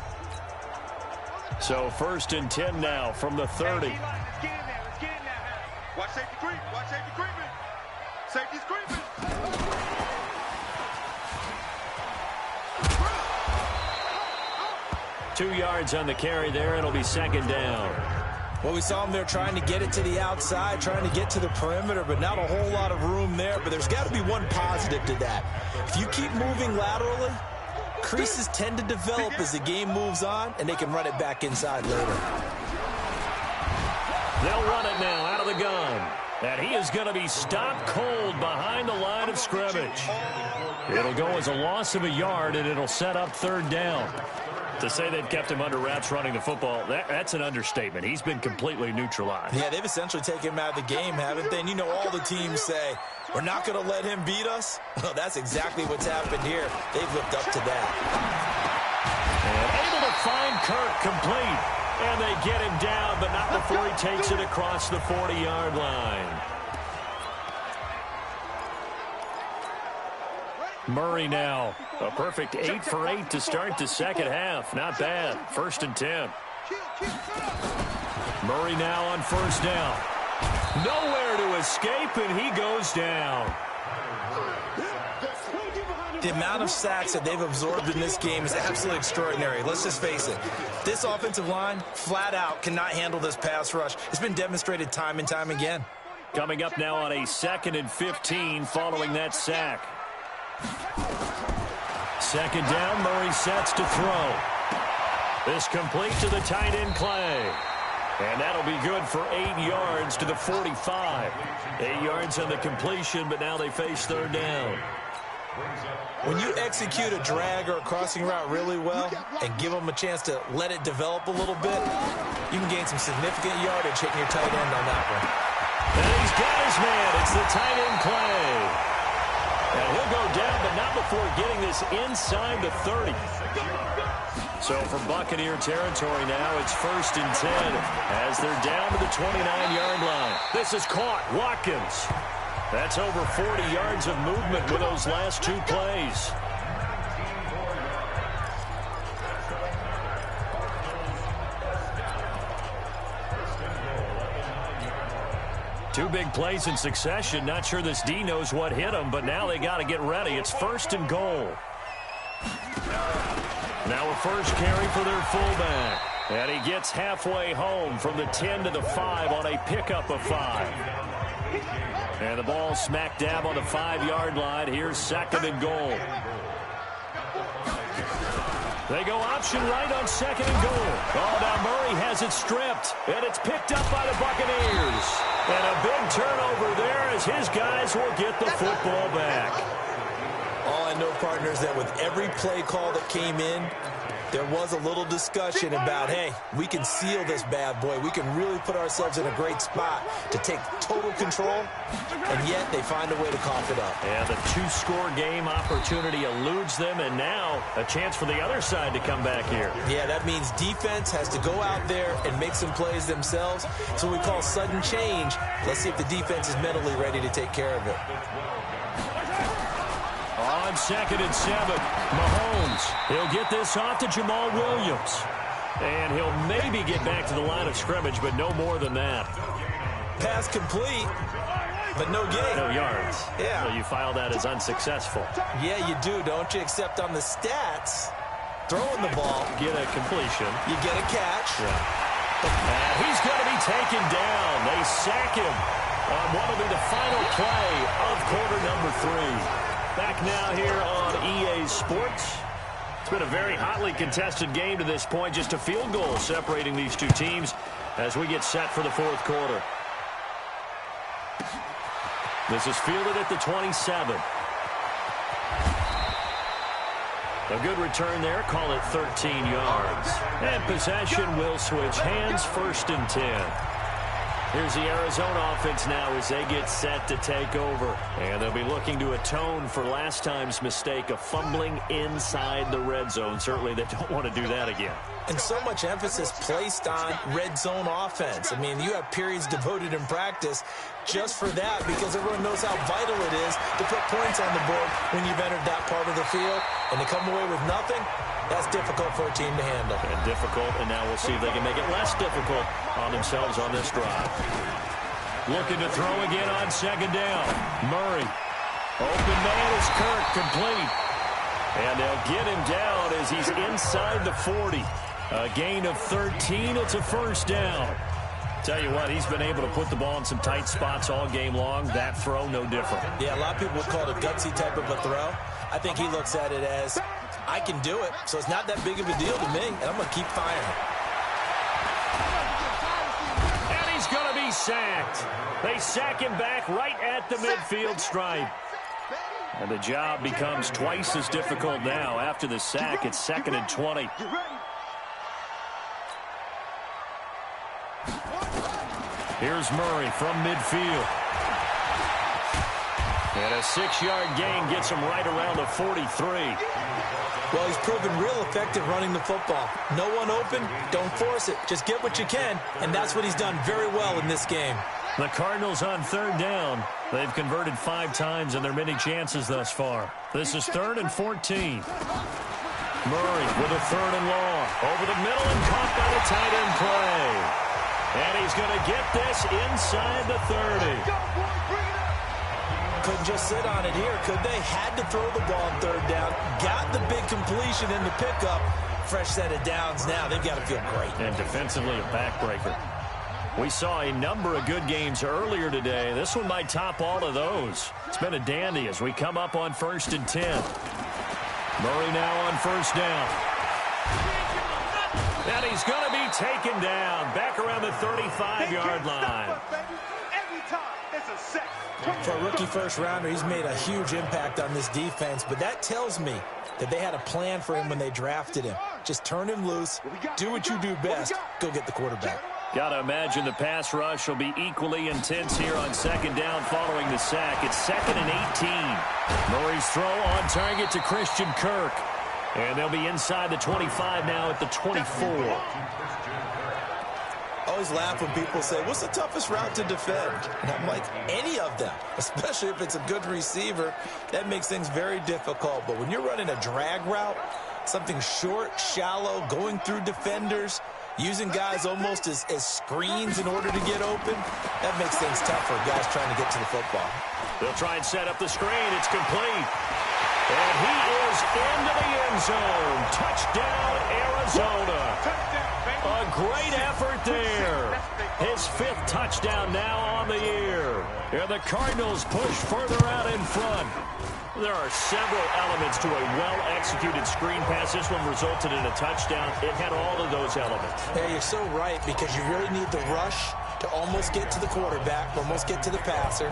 So 1st and 10 now from the 30. Let's get in there. Watch safety creep. Watch safety creeping. Safety's creeping. 2 yards on the carry there. It'll be second down. Well, we saw him there trying to get it to the outside, trying to get to the perimeter, but not a whole lot of room there. But there's got to be one positive to that. If you keep moving laterally, creases tend to develop as the game moves on, and they can run it back inside later. They'll run it now out of the gun. And he is going to be stopped cold behind the line of scrimmage. It'll go as a loss of a yard, and it'll set up third down. To say they've kept him under wraps running the football, that's an understatement. He's been completely neutralized. Yeah, they've essentially taken him out of the game, haven't they? And you know all the teams say, we're not going to let him beat us. Well, that's exactly what's happened here. They've lived up to that. And able to find Kirk complete. And they get him down, but not before he takes it across the 40-yard line. Murray now, a perfect 8 for 8 to start the second half. Not bad. 1st and 10. Murray now on first down. Nowhere to escape, and he goes down. The amount of sacks that they've absorbed in this game is absolutely extraordinary. Let's just face it. This offensive line, flat out, cannot handle this pass rush. It's been demonstrated time and time again. Coming up now on a 2nd and 15 following that sack. Second down, Murray sets to throw. This complete to the tight end Clay. And that'll be good for 8 yards to the 45. 8 yards on the completion, but now they face third down. When you execute a drag or a crossing route really well and give them a chance to let it develop a little bit, you can gain some significant yardage hitting your tight end on that one. And he's got his man. It's the tight end Clay. And he'll go down, but not before getting this inside the 30. So from Buccaneer territory now, it's 1st and 10 as they're down to the 29-yard line. This is caught. Watkins. That's over 40 yards of movement with those last 2 plays. Two big plays in succession. Not sure this D knows what hit him, but now they got to get ready. It's 1st and goal. Now a first carry for their fullback. And he gets halfway home from the 10 to the 5 on a pickup of 5. And the ball smack dab on the 5-yard line. Here's 2nd and goal. They go option right on 2nd and goal. Oh, now Murray has it stripped. And it's picked up by the Buccaneers. And a big turnover there as his guys will get the football back. All I know, partners, that with every play call that came in, there was a little discussion about, hey, we can seal this bad boy. We can really put ourselves in a great spot to take total control, and yet they find a way to cough it up. And the 2-score game opportunity eludes them, and now a chance for the other side to come back here. Yeah, that means defense has to go out there and make some plays themselves. So we call sudden change. Let's see if the defense is mentally ready to take care of it. On 2nd and 7, Mahomes. He'll get this off to Jamal Williams. And he'll maybe get back to the line of scrimmage, but no more than that. Pass complete, but no gain. No yards. Yeah. So you file that as unsuccessful. Yeah, you do, don't you? Except on the stats, throwing the ball. Get a completion. You get a catch. Yeah. And he's going to be taken down. They sack him on what will be the final play of quarter number 3. Back now here on EA Sports. It's been a very hotly contested game to this point. Just a field goal separating these two teams as we get set for the 4th quarter. This is fielded at the 27. A good return there. Call it 13 yards. And possession will switch hands. 1st and 10. Here's the Arizona offense now as they get set to take over. And they'll be looking to atone for last time's mistake of fumbling inside the red zone. Certainly they don't want to do that again. And so much emphasis placed on red zone offense. I mean, you have periods devoted in practice just for that because everyone knows how vital it is to put points on the board when you've entered that part of the field. And to come away with nothing, that's difficult for a team to handle. And difficult, and now we'll see if they can make it less difficult on themselves on this drive. Looking to throw again on 2nd down. Murray. Open man is Kirk, complete. And they'll get him down as he's inside the 40. A gain of 13. It's a first down. Tell you what, he's been able to put the ball in some tight spots all game long. That throw, no different. Yeah, a lot of people would call it a gutsy type of a throw. I think he looks at it as, I can do it, so it's not that big of a deal to me, and I'm going to keep firing. And he's going to be sacked. They sack him back right at the midfield stripe. And the job becomes twice as difficult now. After the sack, it's 2nd and 20. Here's Murray from midfield. And a 6-yard gain gets him right around the 43. Well, he's proven real effective running the football. No one open, don't force it. Just get what you can, and that's what he's done very well in this game. The Cardinals on 3rd down. They've converted 5 times in their many chances thus far. This is 3rd and 14. Murray with a 3rd and long. Over the middle and caught by the tight end play. And he's going to get this inside the 30. Couldn't just sit on it here, could they? Had to throw the ball on 3rd down. Got the big completion in the pickup. Fresh set of downs now. They've got to feel great. And defensively a backbreaker. We saw a number of good games earlier today. This one might top all of those. It's been a dandy as we come up on 1st and 10. Murray now on 1st down. And he's going to be taken down back around the 35-yard line. For a rookie first-rounder, he's made a huge impact on this defense, but that tells me that they had a plan for him when they drafted him. Just turn him loose, do what you do best, go get the quarterback. Got to imagine the pass rush will be equally intense here on 2nd down following the sack. It's 2nd and 18. Murray's throw on target to Christian Kirk. And they'll be inside the 25 now at the 24. I always laugh when people say, what's the toughest route to defend? And I'm like, any of them, especially if it's a good receiver. That makes things very difficult. But when you're running a drag route, something short, shallow, going through defenders, using guys almost as screens in order to get open, that makes things tough for guys trying to get to the football. They'll try and set up the screen. It's complete. And he is into the end zone. Touchdown, Arizona. A great effort there. His 5th touchdown now on the year. And the Cardinals push further out in front. There are several elements to a well-executed screen pass. This one resulted in a touchdown. It had all of those elements. Yeah, you're so right, because you really need the rush to almost get to the quarterback, almost get to the passer.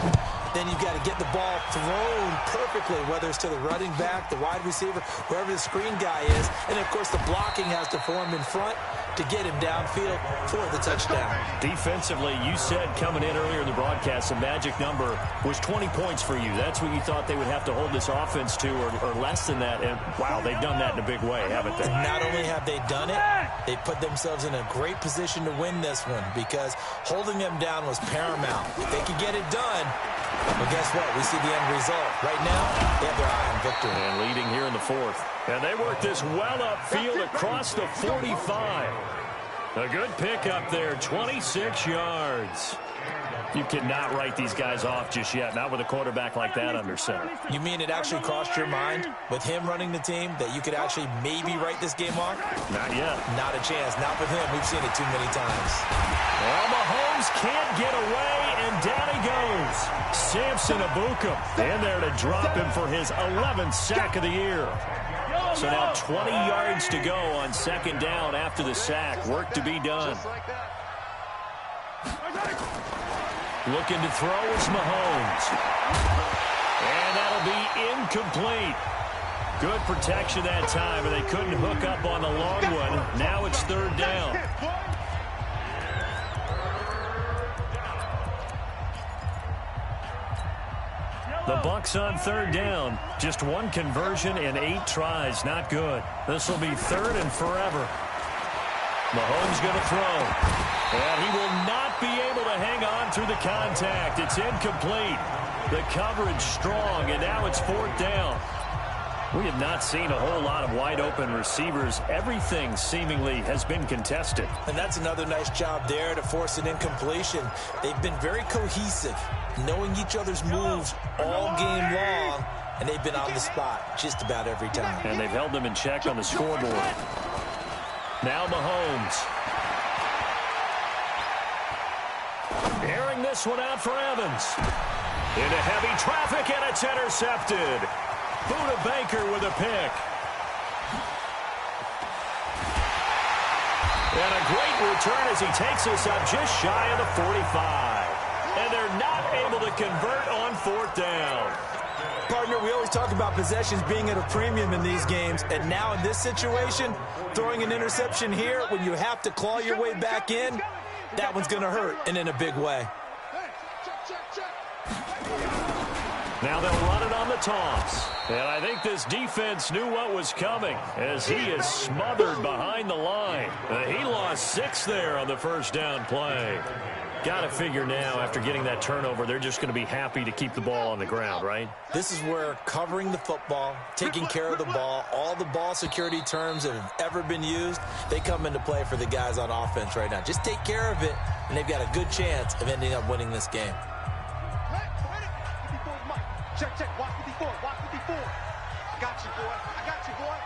Then you've got to get the ball thrown perfectly, whether it's to the running back, the wide receiver, wherever the screen guy is. And, of course, the blocking has to form in front to get him downfield for the touchdown. Defensively, you said coming in earlier in the broadcast, the magic number was 20 points for you. That's what you thought they would have to hold this offense to, or less than that. And, wow, they've done that in a big way, haven't they? Not only have they done it, they put themselves in a great position to win this one, because holding them down was paramount. If they could get it done, well, guess what? We see the end result. Right now, they have their eye on victory. And leading here in the 4th. And they work this well upfield across the 45. A good pickup there, 26 yards. You cannot write these guys off just yet, not with a quarterback like that under center. You mean it actually crossed your mind with him running the team that you could actually maybe write this game off? Not yet. Not a chance. Not with him. We've seen it too many times. Well, Mahomes can't get away, and down he goes. Samson Abuka in there to drop him for his 11th sack of the year. So now 20 yards to go on 2nd down after the sack. Work to be done. Looking to throw is Mahomes. And that'll be incomplete. Good protection that time, and they couldn't hook up on the long one. Now it's 3rd down. The BUCS on 3rd down. Just 1 conversion in 8 tries. Not good. This will be 3rd and forever. Mahomes going to throw. And he will not be able to hang on through the contact. It's incomplete. The coverage strong, and now it's 4th down. We have not seen a whole lot of wide-open receivers. Everything seemingly has been contested. And that's another nice job there to force an incompletion. They've been very cohesive, knowing each other's moves all game long, and they've been on the spot just about every time. And they've held them in check on the scoreboard. Now Mahomes. Airing this one out for Evans. Into heavy traffic, and it's intercepted. Buda Baker with a pick. And a great return as he takes us up just shy of the 45. And they're not able to convert on fourth down. Partner, we always talk about possessions being at a premium in these games, and now in this situation, throwing an interception here when you have to claw your way back in, that one's going to hurt, and in a big way. Now they'll run it on the toss. And I think this defense knew what was coming as he is smothered behind the line. He lost 6 there on the first down play. Got to figure now, after getting that turnover, they're just going to be happy to keep the ball on the ground, right? This is where covering the football, taking care of the ball, all the ball security terms that have ever been used, they come into play for the guys on offense right now. Just take care of it, and they've got a good chance of ending up winning this game. Check, watch 54, watch 54. I got you, boy. I got you, boy.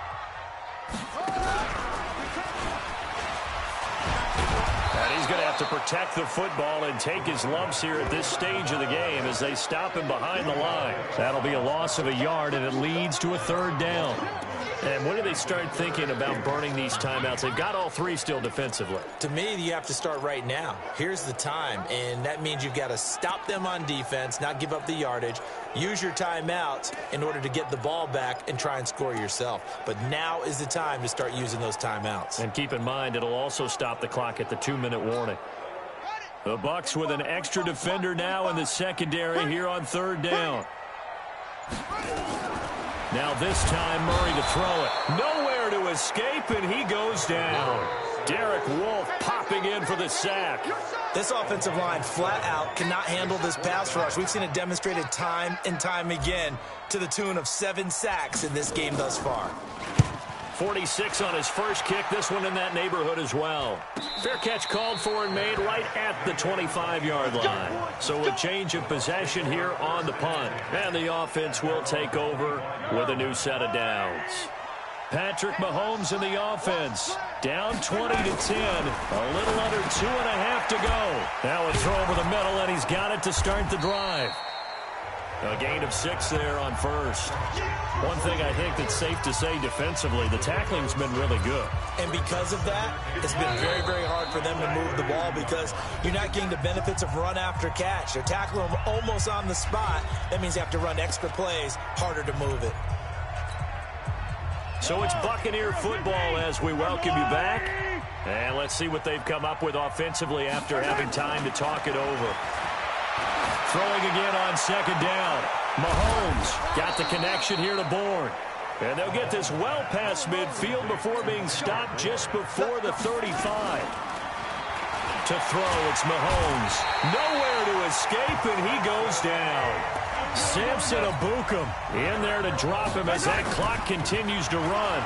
And he's going to have to protect the football and take his lumps here at this stage of the game as they stop him behind the line. That'll be a loss of a yard, and it leads to a third down. And when do they start thinking about burning these timeouts? They've got all 3 still defensively. To me, you have to start right now. Here's the time, and that means you've got to stop them on defense, not give up the yardage, use your timeouts in order to get the ball back and try and score yourself. But now is the time to start using those timeouts. And keep in mind, it'll also stop the clock at the 2-minute warning. The Bucs with an extra defender now in the secondary here on third down. Now this time, Murray to throw it. Nowhere to escape, and he goes down. Derek Wolfe popping in for the sack. This offensive line flat out cannot handle this pass rush. We've seen it demonstrated time and time again to the tune of 7 sacks in this game thus far. 46 on his first kick. This one in that neighborhood as well. Fair catch called for and made right at the 25-yard line. So a change of possession here on the punt. And the offense will take over with a new set of downs. Patrick Mahomes in the offense. Down 20-10. A little under 2.5 to go. Now a throw over the middle, and he's got it to start the drive. A gain of 6 there on first. One thing I think that's safe to say defensively, the tackling's been really good. And because of that, it's been very, very hard for them to move the ball because you're not getting the benefits of run after catch. They're tackling them almost on the spot. That means you have to run extra plays, harder to move it. So it's Buccaneer football as we welcome you back. And let's see what they've come up with offensively after having time to talk it over. Throwing again on second down. Mahomes got the connection here to Bourne. And they'll get this well past midfield before being stopped just before the 35. To throw, it's Mahomes. Nowhere to escape, and he goes down. Samson Abukum in there to drop him as that clock continues to run.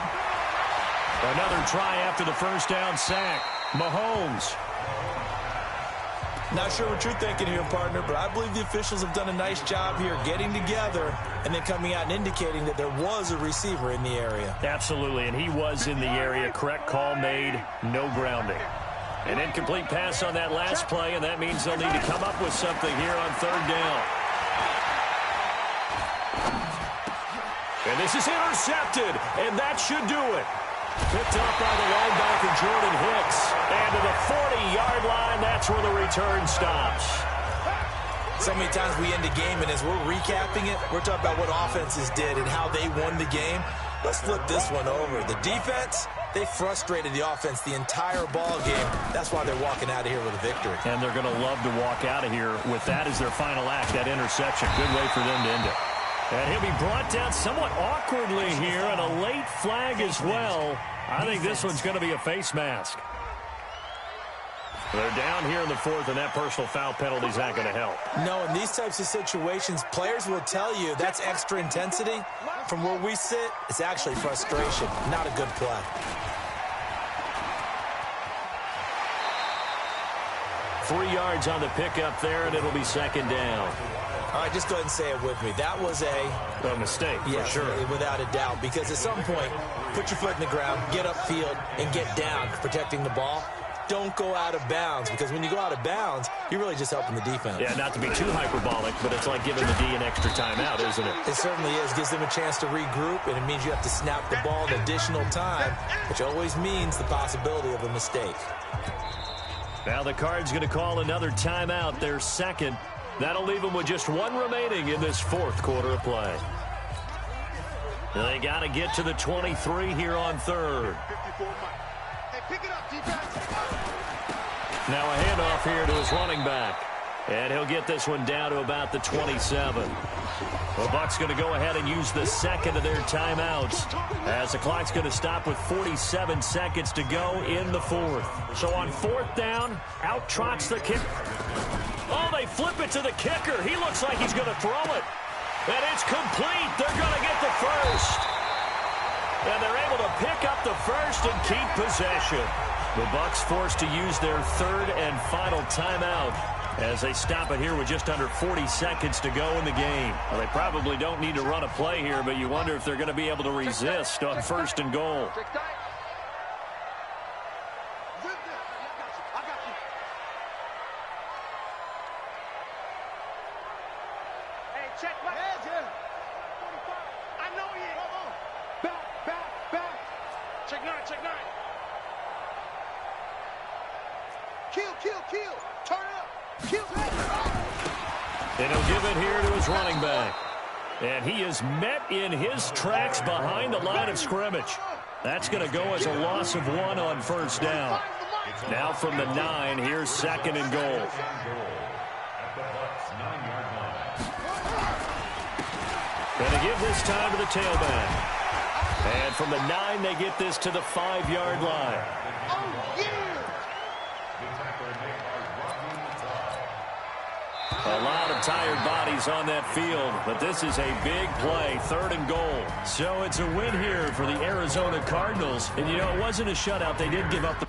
Another try after the first down sack. Mahomes. Not sure what you're thinking here, partner, but I believe the officials have done a nice job here getting together and then coming out and indicating that there was a receiver in the area. Absolutely, and he was in the area. Correct call made, no grounding. An incomplete pass on that last play, and that means they'll need to come up with something here on third down. And this is intercepted, and that should do it. Picked up by the linebacker, Jordan Hicks. And to the 40-yard line, that's where the return stops. So many times we end a game, and as we're recapping it, we're talking about what offenses did and how they won the game. Let's flip this one over. The defense, they frustrated the offense the entire ball game. That's why they're walking out of here with a victory. And they're going to love to walk out of here with that as their final act, that interception. Good way for them to end it. And he'll be brought down somewhat awkwardly here, and a late flag as well. I think this one's going to be a face mask. They're down here in the fourth, and that personal foul penalty is not going to help. No, in these types of situations, players will tell you that's extra intensity. From where we sit, it's actually frustration, not a good play. Three yards on the pickup there, and it'll be second down. All right, just go ahead and say it with me. That was A mistake, for sure. Without a doubt, because at some point, put your foot in the ground, get upfield, and get down protecting the ball. Don't go out of bounds, because when you go out of bounds, you're really just helping the defense. Yeah, not to be too hyperbolic, but it's like giving the D an extra timeout, isn't it? It certainly is. Gives them a chance to regroup, and it means you have to snap the ball in additional time, which always means the possibility of a mistake. Now the Cards going to call another timeout, their second. That'll leave them with just one remaining in this fourth quarter of play. They got to get to the 23 here on third. Now a handoff here to his running back. And he'll get this one down to about the 27. The Bucs going to go ahead and use the second of their timeouts as the clock's going to stop with 47 seconds to go in the fourth. So on fourth down, out trots the kick. Oh, they flip it to the kicker. He looks like he's going to throw it. And it's complete. They're going to get the first. And they're able to pick up the first and keep possession. The Bucs forced to use their third and final timeout as they stop it here with just under 40 seconds to go in the game. Well, they probably don't need to run a play here, but you wonder if they're going to be able to resist on first and goal. And he'll give it here to his running back. And he is met in his tracks behind the line of scrimmage. That's going to go as a loss of 1 on first down. Now from the 9, here's second and goal. Going to give this time to the tailback. And from the 9, they get this to the 5-yard line. A lot of tired bodies on that field, but this is a big play, third and goal. So it's a win here for the Arizona Cardinals. And, you know, it wasn't a shutout. They did give up the...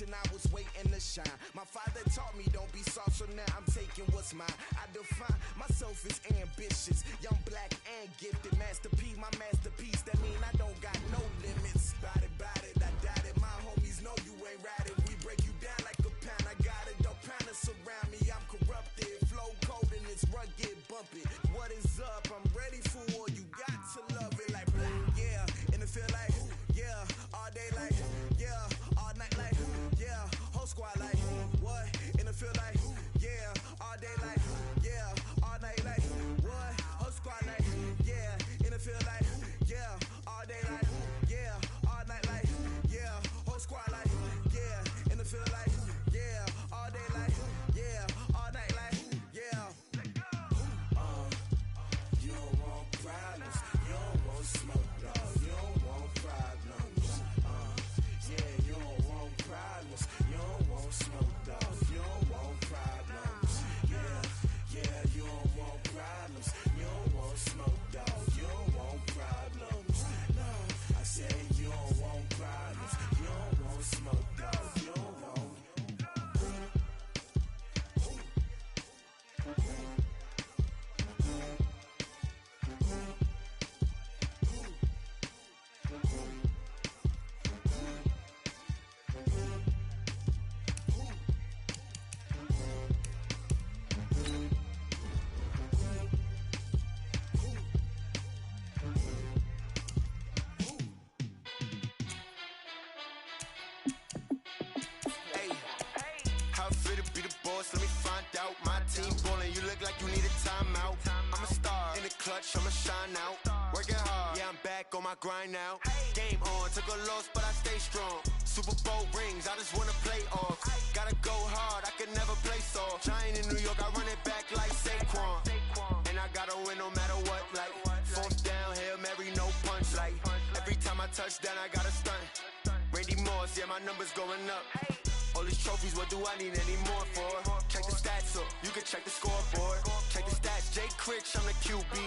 I was waiting to shine. My father taught me don't be soft, so now I'm taking what's mine. I define myself as ambitious, young, black, and gifted. Masterpiece, my masterpiece. That mean I don't got no limits. Bout it, I doubt it. My homies know you ain't ratted. We break you down like a pound. I got it, don't pound us around me. I'm corrupted, flow cold and it's rugged, bump it. What is up? I'm ready boss, let me find out. My team ballin', you look like you need a timeout. I'm a star in the clutch, I'ma shine out. Working hard, yeah, I'm back on my grind now. Game on, took a loss, but I stay strong. Super Bowl rings, I just wanna play off. Gotta go hard, I can never play soft. Giant in New York, I run it back like Saquon. And I gotta win no matter what, like fourth down, Hail Mary, no punch. Like every time I touch down, I gotta stunt. Randy Moss, yeah, my numbers going up. All these trophies, what do I need any more for? Check the stats up, you can check the scoreboard. Check the stats, Jake Critch, I'm the QB.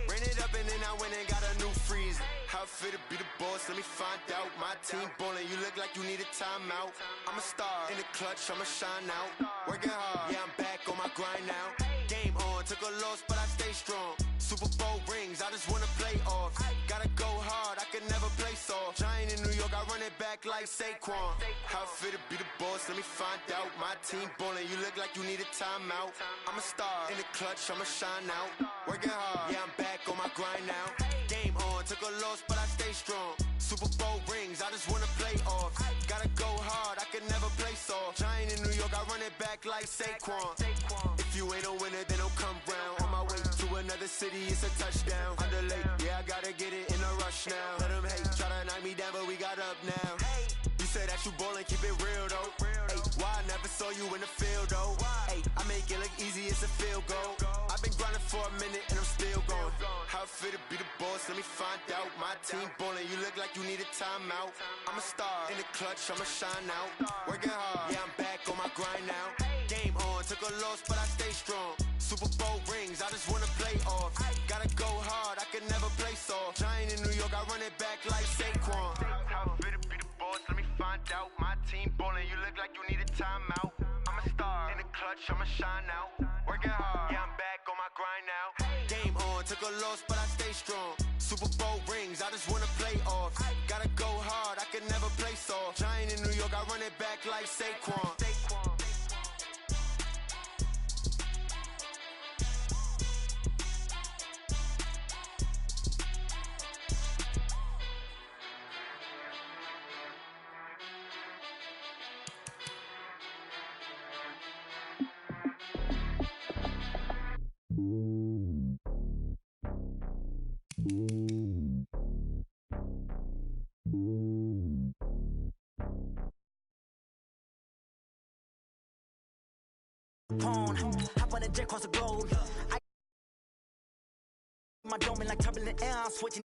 Ran it up and then I went and got a new freeze. How it fit to be the boss, let me find out. My team ballin', you look like you need a timeout. I'm a star in the clutch, I'ma shine out. Working hard, yeah, I'm back on my grind now. Game on, took a loss, but I stay strong. Super Bowl rings, I just wanna play off. Gotta go hard, I can never play soft. Giant in New York, I run it back like Saquon. How it fit to be the boss, let me find out. My team ballin', you look like you need a timeout. I'm a star in the clutch, I'ma shine out. Working hard, yeah, I'm back on my grind now. Game on, took a loss, but I stay strong. Super Bowl rings, I just wanna play off. Gotta go hard, I can never play soft. Giant in New York, I run it back like Saquon. If you ain't a winner, then don't come round. On my way to another city, it's a touchdown. Underlay, yeah, I gotta get it in a rush now. Let them hate, try to knock me down, but we got up now. You say that you ballin', keep it real though. Hey, why I never saw you in the field though? Hey, I make it look easy, it's a field goal. I've been grinding for a minute and I'm still going. How it fit to be the boss, let me find out. My team ballin', you look like you need a timeout. I'm a star in the clutch, I'ma shine out. Working hard, yeah, I'm back on my grind now. Game on, took a loss, but I stay strong. Super Bowl rings, I just wanna play off. Gotta go hard, I can never play soft. Giant in New York, I run it back like Saquon. How it fit to be the boss, let me find out. My team ballin', you look like you need a timeout. I'm a star in the clutch, I'ma shine out. Working hard, yeah, I'm back on my grind now. Game on, took a loss, but I stay strong. Super Bowl rings, I just wanna play off. Gotta go hard, I can never play soft. Giant in New York, I run it back like Saquon. Hop on a jet across the globe. My dome like turbulent air, switching.